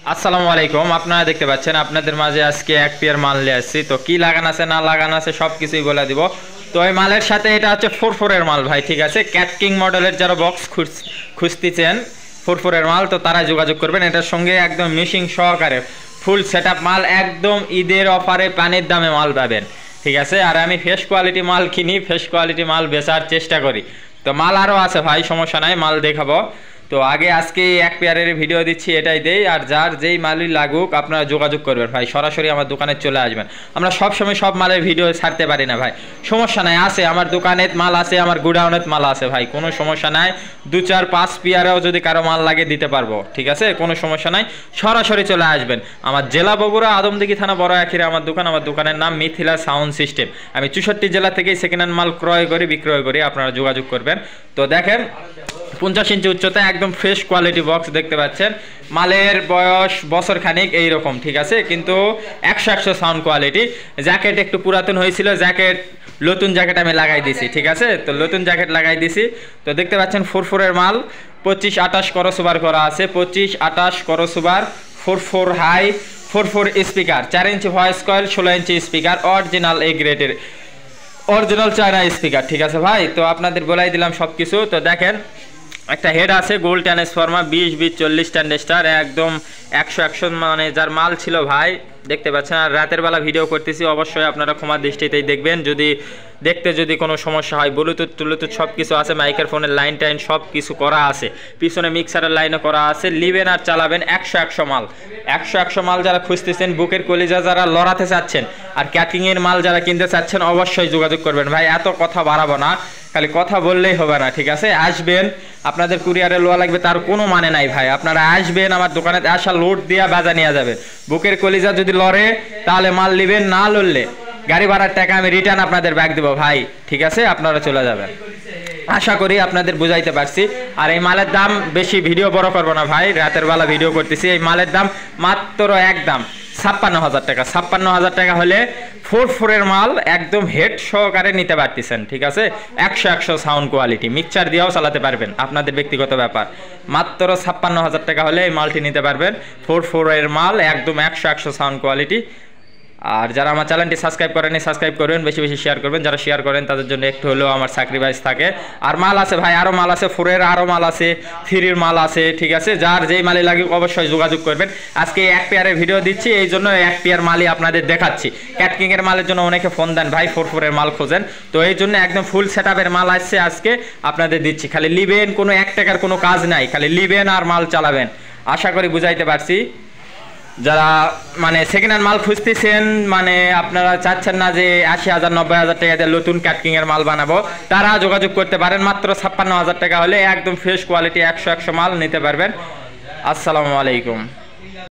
আসসালামু আলাইকুম। আপনারা দেখতে পাচ্ছেন আপনাদের মাঝে আজকে এক পেয়ার মাল নিয়ে আসছি। তো কি লাগানো আছে না লাগানো আছে সব কিছুই বলে দিব। তো এই মালের সাথে এটা হচ্ছে 4-4 এর মাল ভাই, ঠিক আছে। ক্যাট কিং মডেলের যারা বক্স খুঁজতেছেন 4-4 এর মাল, তো তারা যোগাযোগ করবেন। এটার সঙ্গে একদম মিশিং সহকারে ফুল সেটআপ মাল, একদম ঈদের অফারে পানির দামে মাল পাবেন, ঠিক আছে। আর আমি ফ্রেশ কোয়ালিটি মাল কিনি, ফ্রেশ কোয়ালিটি মাল বেচার চেষ্টা করি। তো মাল আরও আছে ভাই, সমস্যা নাই, মাল দেখাবো। তো আগে আজকে এক পেয়ারের ভিডিও দিচ্ছি, এটাই দেই। আর যার যেই মালই লাগুক আপনারা যোগাযোগ করবেন ভাই, সরাসরি আমার দোকানে চলে আসবেন। আমরা সব সময় সব মালের ভিডিও ছাড়তে পারি না ভাই, সমস্যা নাই। আছে আমার দোকানে মাল আছে, আমার গুডাউনের মাল আছে ভাই, কোনো সমস্যা নাই। 2-4-5 পেয়ারেও যদি কারো মাল লাগে দিতে পারবো, ঠিক আছে, কোনো সমস্যা নাই। সরাসরি চলে আসবেন। আমার জেলা বগুড়া, আদমদিঘি থানা, বড় আখিরে আমার দোকান। আমার দোকানের নাম মিথিলা সাউন্ড সিস্টেম। আমি 64 জেলা থেকেই সেকেন্ড হ্যান্ড মাল ক্রয় করি, বিক্রয় করি, আপনারা যোগাযোগ করবেন। তো দেখেন 50 ইঞ্চি উচ্চতা, একদম ফ্রেশ কোয়ালিটি বক্স দেখতে পাচ্ছেন। মালের বয়স বছর খানিক এইরকম, ঠিক আছে, কিন্তু 100 সাউন্ড কোয়ালিটি। জ্যাকেট একটু পুরাতন হয়েছিল, জ্যাকেট নতুন জ্যাকেট আমি লাগাই দিছি, ঠিক আছে। তো নতুন জ্যাকেট লাগাই দিছি। তো দেখতে পাচ্ছেন 4-4 এর মাল, 25-28 করস ওভার করা আছে, 25-28 crossover, 4-4 high, 4-4 speaker, 4 inch voice coil, 16 inch speaker, original A গ্রেডের, অরিজিনাল চায়না স্পিকার, ঠিক আছে ভাই। তো আপনাদের বলাই দিলাম সব কিছু। তো দেখেন একটা হেড আছে গোল্ড ট্রান্সফরমার, 20-20-40 স্ট্যান্ডার্ড, একদম 100 মানে যার মাল ছিল ভাই, দেখতে পাচ্ছেন। আর রাতের বেলা ভিডিও করতেছি, অবশ্যই আপনারা ক্ষমার দৃষ্টিতেই দেখবেন। যদি দেখতে যদি কোনো সমস্যা হয়, ব্লুটুথ সব কিছু আছে, মাইকের ফোনের লাইন টাইন সব কিছু করা আছে, পিছনে মিক্সারের লাইনও করা আছে। লিবেন আর চালাবেন 100 মাল, 100 মাল যারা খুঁজতেছেন, বুকের কলিজা যারা লড়াতে চাচ্ছেন, আর ক্যাটিংয়ের মাল যারা কিনতে চাচ্ছেন, অবশ্যই যোগাযোগ করবেন ভাই। এত কথা বাড়াবো না, খালি কথা বললেই হবে না, ঠিক আছে। আসবেন, আপনাদের কুরিয়ারে লোয়া লাগবে তার কোনো মানে নাই ভাই। আপনারা আসবেন, আমার দোকানে আসা লোড দিয়া বাজা নিয়ে যাবেন। বুকের কলিজা যদি লড়ে তাহলে মাল নেবেন, না লড়লে গাড়ি ভাড়ার টাকা আমি রিটার্ন আপনাদের ব্যাক দেবো ভাই, ঠিক আছে। আপনারা চলে যাবেন। আশা করি আপনাদের বুঝাইতে পারছি। আর এই মালের দাম বেশি ভিডিও বড় করবো না ভাই, রাতের বেলা ভিডিও করতেছি। এই মালের দাম মাত্র একদম 56,000 টাকা। 56,000 টাকা হলে 4-4 এর মাল একদম হেড সহকারে নিতে পারতেছেন, ঠিক আছে। 100 সাউন্ড কোয়ালিটি, মিক্সচার দিয়েও চালাতে পারবেন, আপনাদের ব্যক্তিগত ব্যাপার। মাত্র 56,000 টাকা হলে এই মালটি নিতে পারবেন। 4-4 এর মাল, একদম 100 সাউন্ড কোয়ালিটি। আর যারা আমার চ্যানেলটি সাবস্ক্রাইব করেনি, সাবস্ক্রাইব করবেন, বেশি বেশি শেয়ার করবেন। যারা শেয়ার করেন তাদের জন্য একটু হলেও আমার স্যাক্রিফাইস থাকে। আর মাল আছে ভাই, আরও মাল আছে, 4-এর আরও মাল আছে, 3-এর মাল আছে, ঠিক আছে। যার যেই মালে লাগে অবশ্যই যোগাযোগ করবেন। আজকে এক পেয়ারের ভিডিও দিচ্ছি, এই জন্য এক পেয়ার মালই আপনাদের দেখাচ্ছি। ক্যাটকিংয়ের মালের জন্য অনেকে ফোন দেন ভাই, 4-4 এর মাল খোঁজেন, তো এই জন্য একদম ফুল সেটআপের মাল আসছে আজকে আপনাদের দিচ্ছি। খালি লিবেন, কোনো 1 টাকার কোনো কাজ নাই, খালি লিবেন আর মাল চালাবেন। আশা করি বুঝাইতে পারছি। যারা মানে সেকেন্ড হ্যান্ড মাল খুঁজতেছেন, মানে আপনারা চাচ্ছেন না যে 80,000 90,000 টাকা দিয়ে নতুন ক্যাটকিং এর মাল বানাবো, তারা যোগাযোগ করতে পারেন। মাত্র 56,000 টাকা হলে একদম ফ্রেশ কোয়ালিটি 100 মাল নিতে পারবেন। আসসালামু আলাইকুম।